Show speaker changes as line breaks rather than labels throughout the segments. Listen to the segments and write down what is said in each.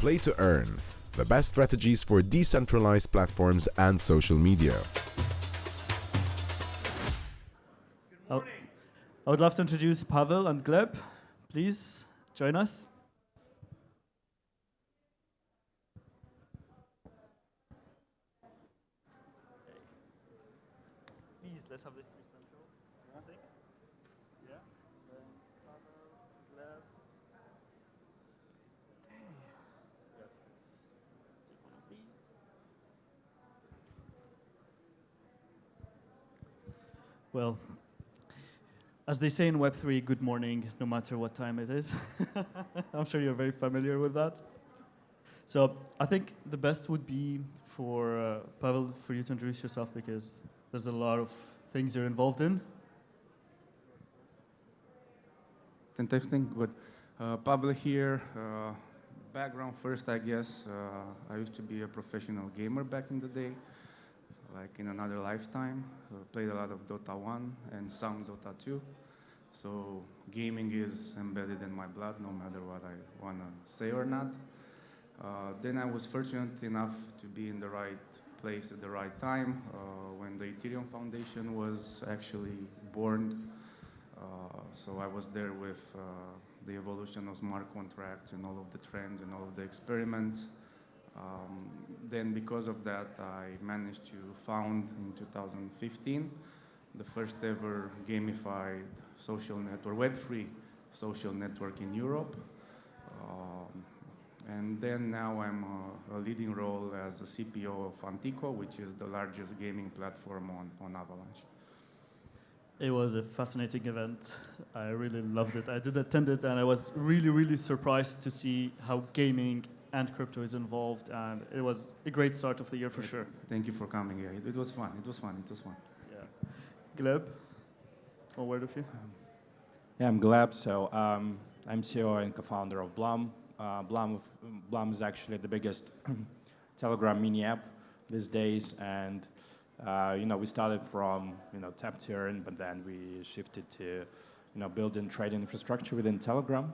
Play to Earn, the best strategies for decentralized platforms and social media.
I would love to introduce Pavel and Gleb. Please join us. Please, let's have this central. I think. Yeah. Then Pavel, Gleb. Okay. We have to take one of these. Well, as they say in Web3, good morning, no matter what time it is. I'm sure you're very familiar with that. So I think the best would be for Pavel, for you to introduce yourself, because there's a lot of things you're involved in.
Interesting, good. Pavel here. Background first, I guess. I used to be a professional gamer back in the day, like in another lifetime. Played a lot of Dota 1 and some Dota 2. So gaming is embedded in my blood, no matter what I want to say or not. Then I was fortunate enough to be in the right place at the right time when the Ethereum Foundation was actually born. So I was there with the evolution of smart contracts and all of the trends and all of the experiments. Then because of that, I managed to found in 2015 the first ever gamified social network, Web3 social network in Europe. And then now I'm a leading role as a CPO of Funtico, which is the largest gaming platform on Avalanche.
It was a fascinating event. I really loved it. I did attend it, and I was really, really surprised to see how gaming and crypto is involved, and it was a great start of the year for sure.
Thank you for coming here. It was fun. It was fun. It was fun.
Yeah. Gleb, a word of you.
Yeah, I'm Gleb. So I'm CEO and co-founder of Blum. Blum is actually the biggest Telegram mini app these days, and we started from tap to earn, but then we shifted to building trading infrastructure within Telegram.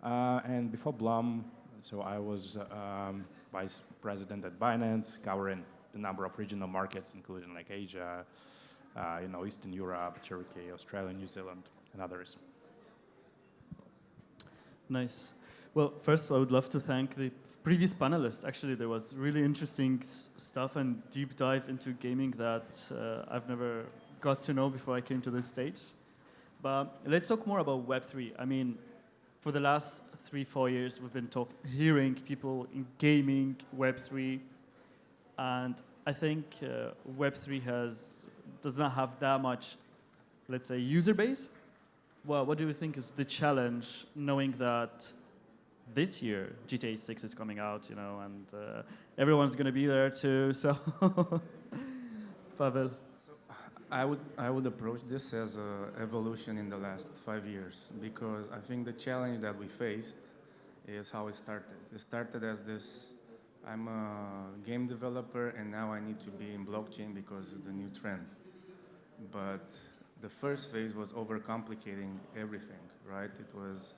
And before Blum, so I was vice president at Binance, covering the number of regional markets, including like Asia, Eastern Europe, Turkey, Australia, New Zealand, and others.
Nice. Well, first, I would love to thank the previous panelists. Actually, there was really interesting stuff and deep dive into gaming that I've never got to know before I came to this stage. But let's talk more about Web3. I mean, for the last 3-4 years, we've been hearing people in gaming, Web3, and I think Web3 does not have that much, let's say, user base. Well, what do you think is the challenge, knowing that this year GTA 6 is coming out, and everyone's going to be there too? So, Pavel.
So I would approach this as an evolution in the last 5 years, because I think the challenge that we faced is how it started. It started as this: I'm a game developer, and now I need to be in blockchain because it's the new trend. But the first phase was overcomplicating everything, right? It was,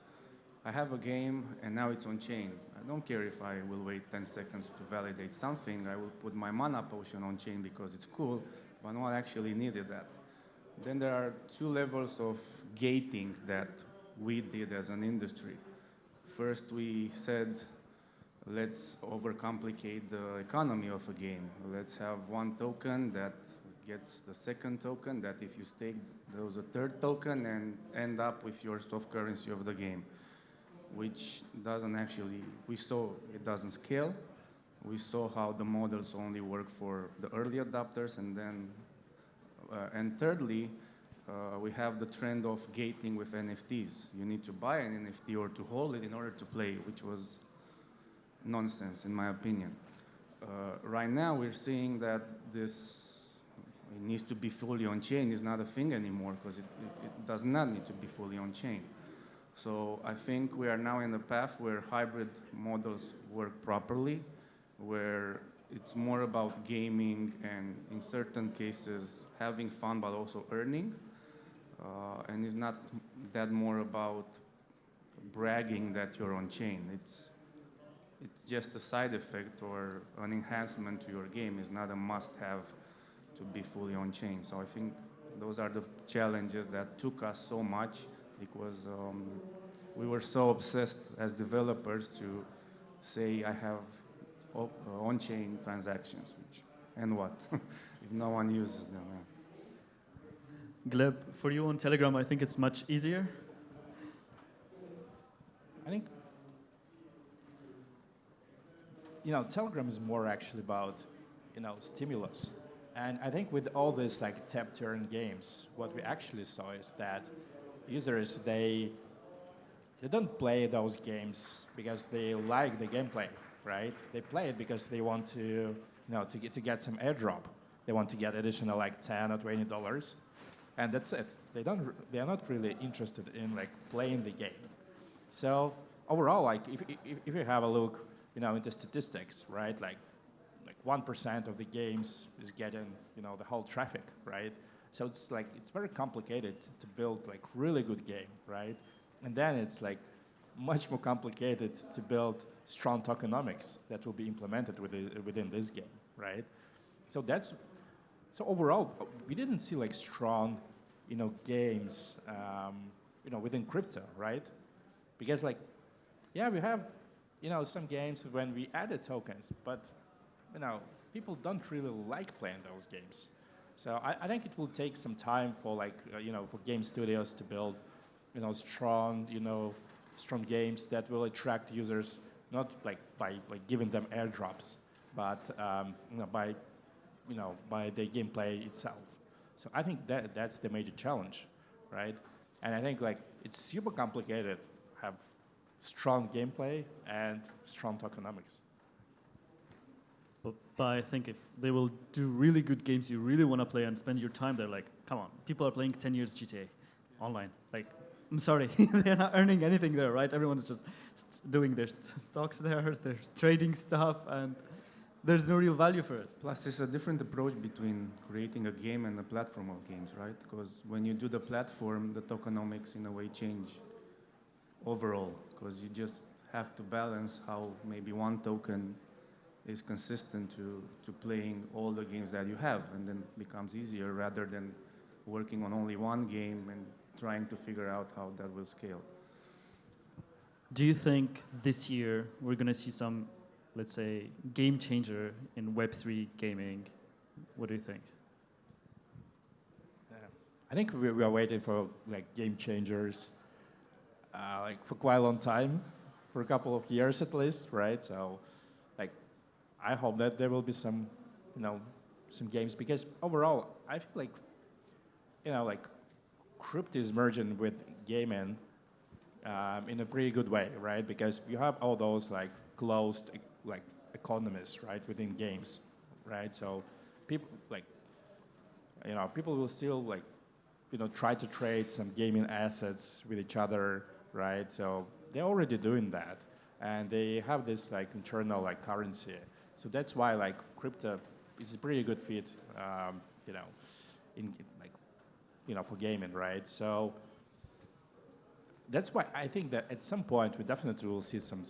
I have a game, and now it's on chain. I don't care if I will wait 10 seconds to validate something. I will put my mana potion on chain because it's cool, but no one actually needed that. Then there are 2 levels of gating that we did as an industry. First, we said, let's overcomplicate the economy of a game. Let's have one token that gets the second token, that if you stake, there was a third token, and end up with your soft currency of the game, which doesn't actually, we saw it doesn't scale. We saw how the models only work for the early adopters, and then, and thirdly, we have the trend of gating with NFTs. You need to buy an NFT or to hold it in order to play, which was nonsense, in my opinion. Right now, we're seeing that it needs to be fully on-chain is not a thing anymore, because it does not need to be fully on-chain. So I think we are now in a path where hybrid models work properly, where it's more about gaming and, in certain cases, having fun but also earning. And it's not that more about bragging that you're on-chain. it's just a side effect or an enhancement to your game. It's not a must-have to be fully on-chain. So I think those are the challenges that took us so much because we were so obsessed as developers to say I have on-chain transactions, and what if no one uses them?
Gleb, for you on Telegram, I think it's much easier.
I think, Telegram is more actually about, stimulus. And I think with all these like tap turn games, what we actually saw is that users, they don't play those games because they like the gameplay, right? They play it because they want to, to get some airdrop. They want to get additional like $10 or $20, and that's it. They are not really interested in like playing the game. So overall, like if you have a look, into statistics, right? Like 1% of the games is getting, the whole traffic, right? So it's very complicated to build like really good game, right? And then it's like much more complicated to build strong tokenomics that will be implemented within this game, right? So overall, we didn't see like strong, games, within crypto, right? Because like, yeah, we have, some games when we added tokens, but, people don't really like playing those games. So I think it will take some time for like, for game studios to build, strong games that will attract users, not like by like giving them airdrops, but by the gameplay itself. So I think that's the major challenge, right? And I think like it's super complicated, have strong gameplay and strong tokenomics.
But I think if they will do really good games you really want to play and spend your time there, like, come on, people are playing 10 years GTA online. Like, I'm sorry, they're not earning anything there, right? Everyone's just doing their stocks there, they're trading stuff, and there's no real value for it.
Plus, it's a different approach between creating a game and a platform of games, right? Because when you do the platform, the tokenomics in a way change overall, because you just have to balance how maybe one token is consistent to playing all the games that you have, and then it becomes easier rather than working on only one game and trying to figure out how that will scale.
Do you think this year we're going to see some, let's say, game changer in Web3 gaming? What do you think?
I think we are waiting for like game changers like for quite a long time, for a couple of years at least, right? So like I hope that there will be some, some games, because overall I feel like, like crypto is merging with gaming in a pretty good way, right? Because you have all those like closed like economies, right, within games, right? So people like, people will still like, try to trade some gaming assets with each other, right? So they're already doing that, and they have this like internal like currency. So that's why like crypto is a pretty good fit, in like, for gaming, right? So that's why I think that at some point we definitely will see some,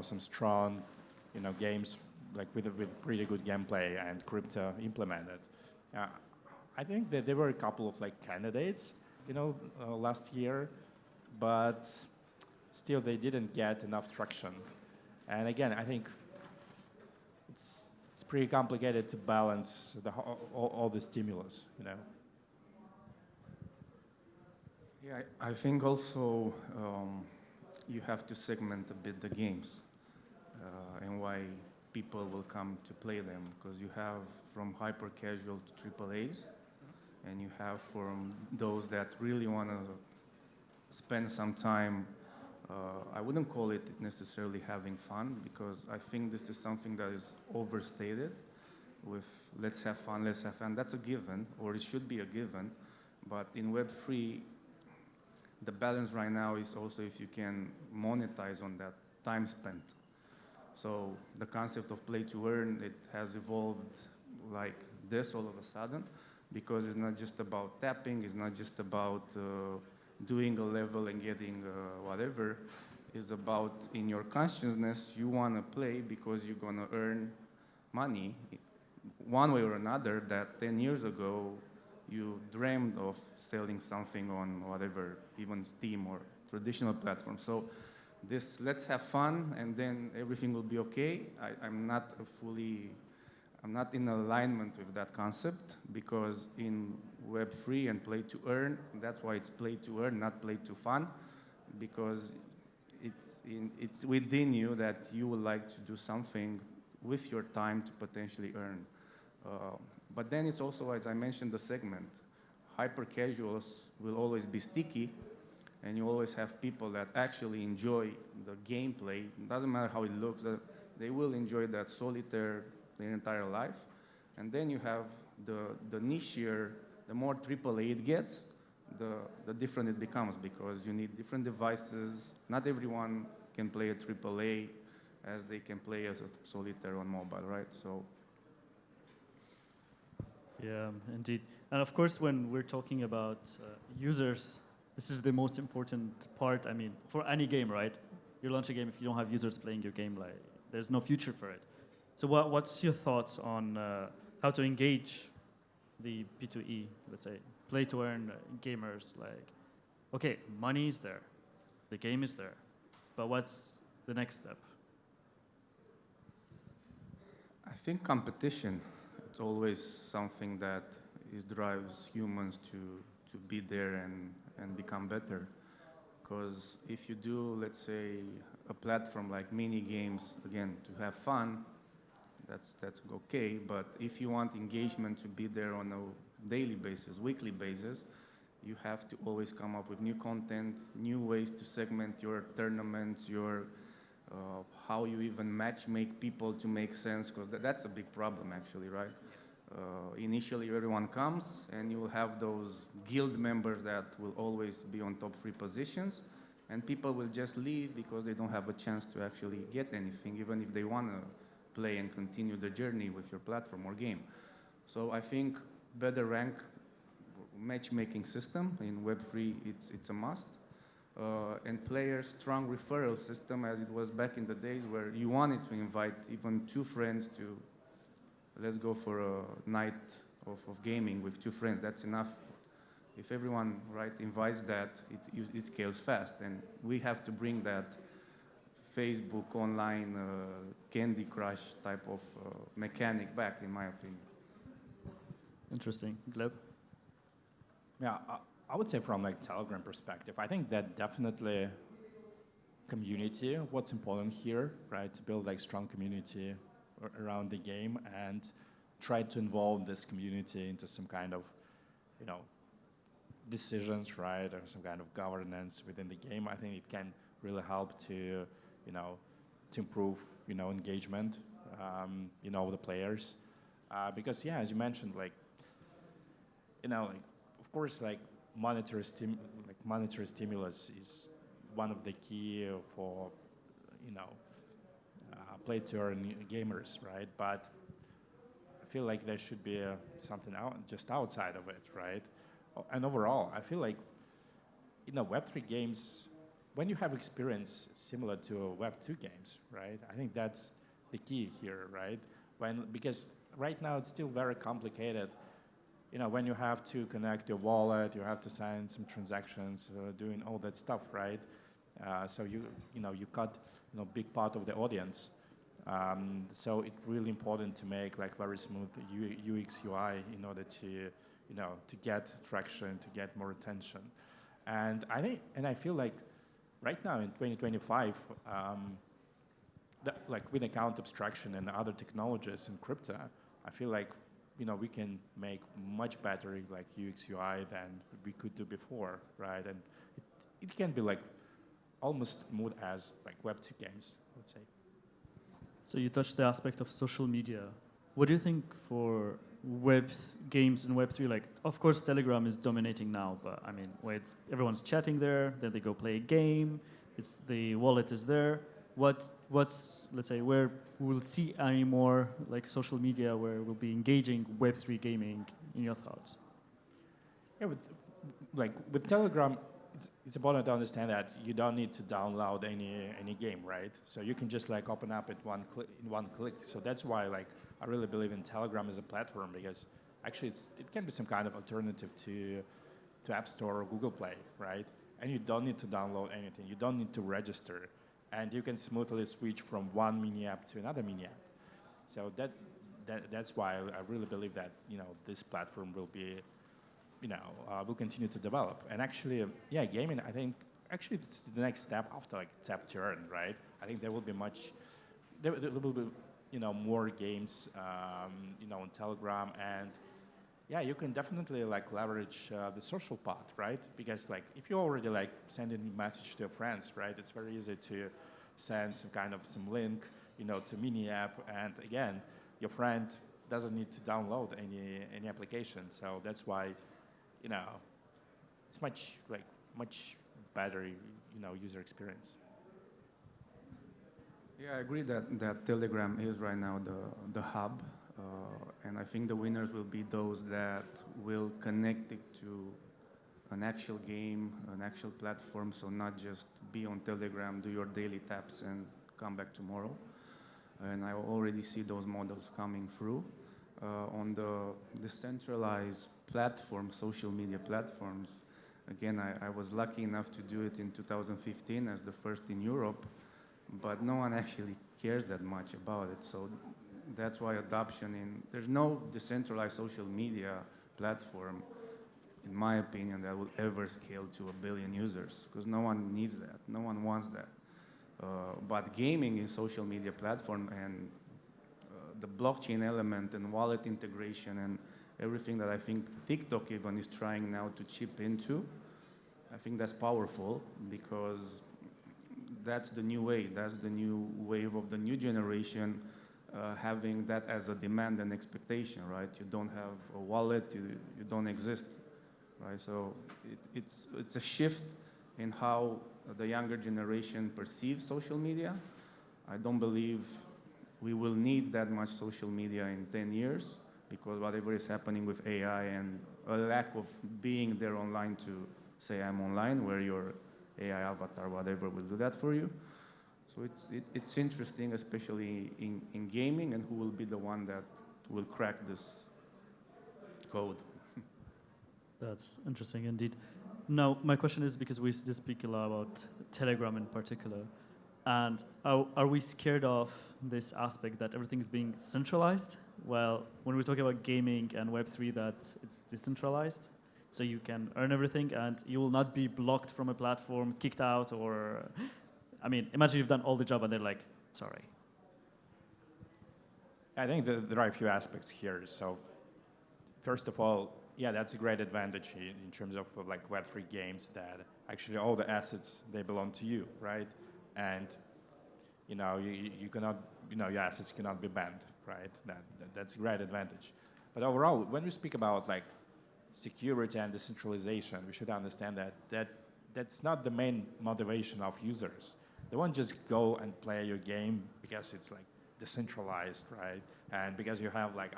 some strong, games like with pretty good gameplay and crypto implemented. I think that there were a couple of like candidates, last year, but still they didn't get enough traction. And again, I think it's pretty complicated to balance all the stimulus,
Yeah, I think also you have to segment a bit the games and why people will come to play them, because you have from hyper casual to AAAs, and you have from those that really want to spend some time. I wouldn't call it necessarily having fun, because I think this is something that is overstated with let's have fun. That's a given, or it should be a given. But in Web3, the balance right now is also if you can monetize on that time spent. So the concept of play to earn, it has evolved like this all of a sudden, because it's not just about tapping, it's not just about doing a level and getting whatever. is about in your consciousness, you want to play because you're going to earn money one way or another that 10 years ago you dreamed of selling something on whatever, even Steam or traditional platforms. So this, let's have fun and then everything will be okay. I'm not in alignment with that concept, because in Web3 and play to earn, that's why it's play to earn, not play to fun, because it's within you that you would like to do something with your time to potentially earn. But then it's also, as I mentioned, the segment. Hyper casuals will always be sticky, and you always have people that actually enjoy the gameplay. It doesn't matter how it looks, they will enjoy that solitaire their entire life. And then you have the nichier, the more AAA it gets, the different it becomes, because you need different devices. Not everyone can play a AAA as they can play as a solitaire on mobile, right? So.
Yeah, indeed. And of course, when we're talking about users, this is the most important part. I mean, for any game, right? You launch a game, if you don't have users playing your game, like, there's no future for it. So what's your thoughts on how to engage the P2E, let's say, play-to-earn gamers? Like, okay, money is there, the game is there, but what's the next step?
I think competition, it's always something that drives humans to be there and become better. Because if you do, let's say, a platform like mini games, again, to have fun, that's okay. But if you want engagement to be there on a daily basis, weekly basis, you have to always come up with new content, new ways to segment your tournaments, your how you even make people to make sense, because that's a big problem actually, right? Initially everyone comes and you will have those guild members that will always be on top 3 positions, and people will just leave because they don't have a chance to actually get anything, even if they want to play and continue the journey with your platform or game. So I think better rank matchmaking system in Web3, it's a must. And players' strong referral system, as it was back in the days where you wanted to invite even 2 friends to, let's go for a night of gaming with 2 friends. That's enough. If everyone invites that, it scales fast. And we have to bring that Facebook online Candy Crush type of mechanic back, in my opinion.
Interesting. Gleb?
Yeah, I would say from like Telegram perspective, I think that definitely community, what's important here, right? To build like strong community around the game and try to involve this community into some kind of, decisions, right? Or some kind of governance within the game. I think it can really help to, to improve, engagement, with the players. Because yeah, as you mentioned, of course, monetary stimulus is one of the key for, play to earn gamers, right? But I feel like there should be something just outside of it, right? And overall, I feel like, Web3 games, when you have experience similar to Web2 games, right? I think that's the key here, right? Because right now it's still very complicated. When you have to connect your wallet, you have to sign some transactions, doing all that stuff, right? So you cut big part of the audience. So it's really important to make very smooth UX UI in order to to get traction, to get more attention. And I feel like right now in 2025, with account abstraction and other technologies in crypto, I feel like we can make much better UX UI than we could do before, right? And it can be almost smooth as Web2 games, I would say.
So you touched the aspect of social media. What do you think for web games and Web3? Of course, Telegram is dominating now, but I mean, where everyone's chatting there, then they go play a game. The wallet is there. What's let's say where we'll see any more social media where we'll be engaging Web3 gaming? In your thoughts?
Yeah, with Telegram, it's important to understand that you don't need to download any game, right? So you can just like open up it in one click. So that's why like I really believe in Telegram as a platform, because actually it can be some kind of alternative to App Store or Google Play, right? And you don't need to download anything. You don't need to register, and you can smoothly switch from one mini app to another mini app. So that's why I really believe that this platform will be will continue to develop. And actually, gaming, I think, actually it's the next step after like tap to earn, right? I think there will be more games, on Telegram, and you can definitely like leverage the social part, right? Because like if you already like sending a message to your friends, right? It's very easy to send some link, to mini app, and again, your friend doesn't need to download any application. So that's why, it's much better, user experience.
Yeah, I agree that Telegram is right now the hub, and I think the winners will be those that will connect it to an actual game, an actual platform, so not just be on Telegram, do your daily taps and come back tomorrow. And I already see those models coming through. On the decentralized platform, social media platforms, again, I was lucky enough to do it in 2015 as the first in Europe, but no one actually cares that much about it. So that's why there's no decentralized social media platform, in my opinion, that will ever scale to 1 billion users, because no one needs that, no one wants that. But gaming is social media platform, and the blockchain element and wallet integration and everything that I think TikTok even is trying now to chip into, I think that's powerful, because that's the new way. That's the new wave of the new generation, having that as a demand and expectation, right? You don't have a wallet, you don't exist, right? So it's a shift in how the younger generation perceives social media. I don't believe we will need that much social media in 10 years, because whatever is happening with AI and a lack of being there online to say I'm online, where your AI avatar, whatever, will do that for you. So it's interesting, especially in gaming, and who will be the one that will crack this code.
That's interesting indeed. Now, my question is, because we just speak a lot about Telegram in particular, and are we scared of this aspect that everything is being centralized? Well, when we talk about gaming and Web3, that it's decentralized, so you can earn everything and you will not be blocked from a platform, kicked out, or, I mean, imagine you've done all the job and they're like, sorry.
I think there are a few aspects here. So first of all, that's a great advantage in terms of like Web3 games, that actually all the assets, they belong to you, right? And you cannot, your assets cannot be banned, right? That's a great advantage. But overall, when we speak about like security and decentralization, we should understand that's not the main motivation of users. They won't just go and play your game because it's like decentralized, right? And because you have like,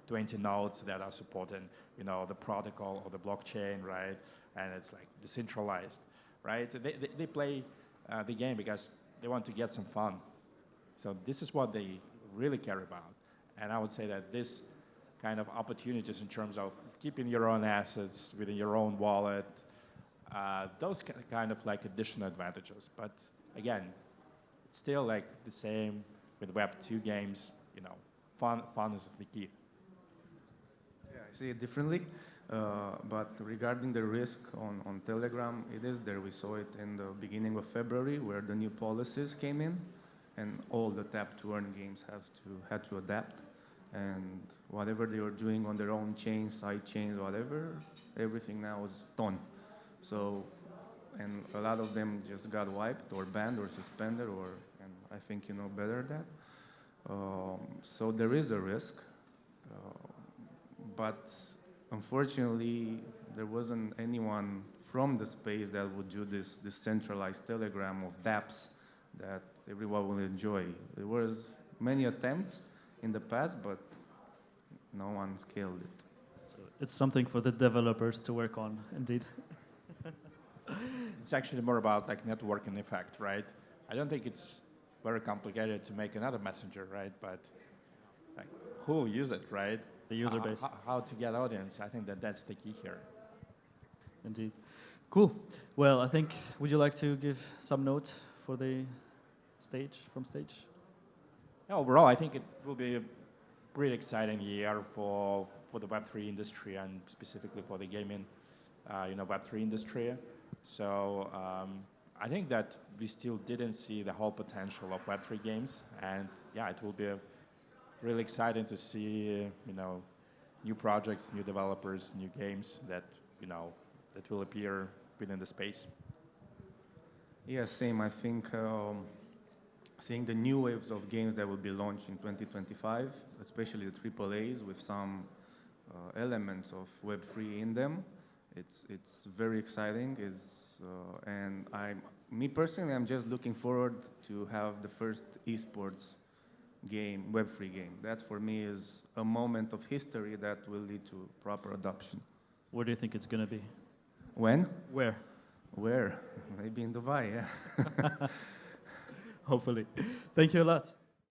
20 nodes that are supporting, the protocol or the blockchain, right? And it's like decentralized, right? They play the game because they want to get some fun. So this is what they really care about. And I would say that this kind of opportunities in terms of keeping your own assets within your own wallet, those kind of like additional advantages. But again, it's still like the same with Web2 games, fun is the key.
Yeah, I see it differently, but regarding the risk on Telegram, it is there. We saw it in the beginning of February, where the new policies came in, and all the tap-to-earn games had to adapt, and whatever they were doing on their own chains, side chains, whatever, everything now is done. So, and a lot of them just got wiped or banned or suspended, and I think you know better that. So there is a risk. But unfortunately, there wasn't anyone from the space that would do this centralized Telegram of dApps that everyone will enjoy. There was many attempts in the past, but no one scaled it.
So it's something for the developers to work on, indeed.
It's actually more about like networking effect, right? I don't think it's very complicated to make another messenger, right? But like, who will use it, right?
The user base.
How to get audience? I think that's the key here.
Indeed. Cool. Well, I think, would you like to give some note for the stage, from stage?
Yeah, overall, I think it will be a pretty exciting year for the Web3 industry and specifically for the gaming, Web3 industry. So I think that we still didn't see the whole potential of Web3 games, and yeah, it will be really exciting to see, new projects, new developers, new games that will appear within the space.
Yeah, same. I think seeing the new waves of games that will be launched in 2025, especially the AAAs with some elements of Web3 in them, it's very exciting. And me personally, I'm just looking forward to have the first esports game, Web3 game. That for me is a moment of history that will lead to proper adoption.
Where do you think it's going to be?
When?
Where?
Where? Maybe in Dubai, yeah.
Hopefully. Thank you a lot.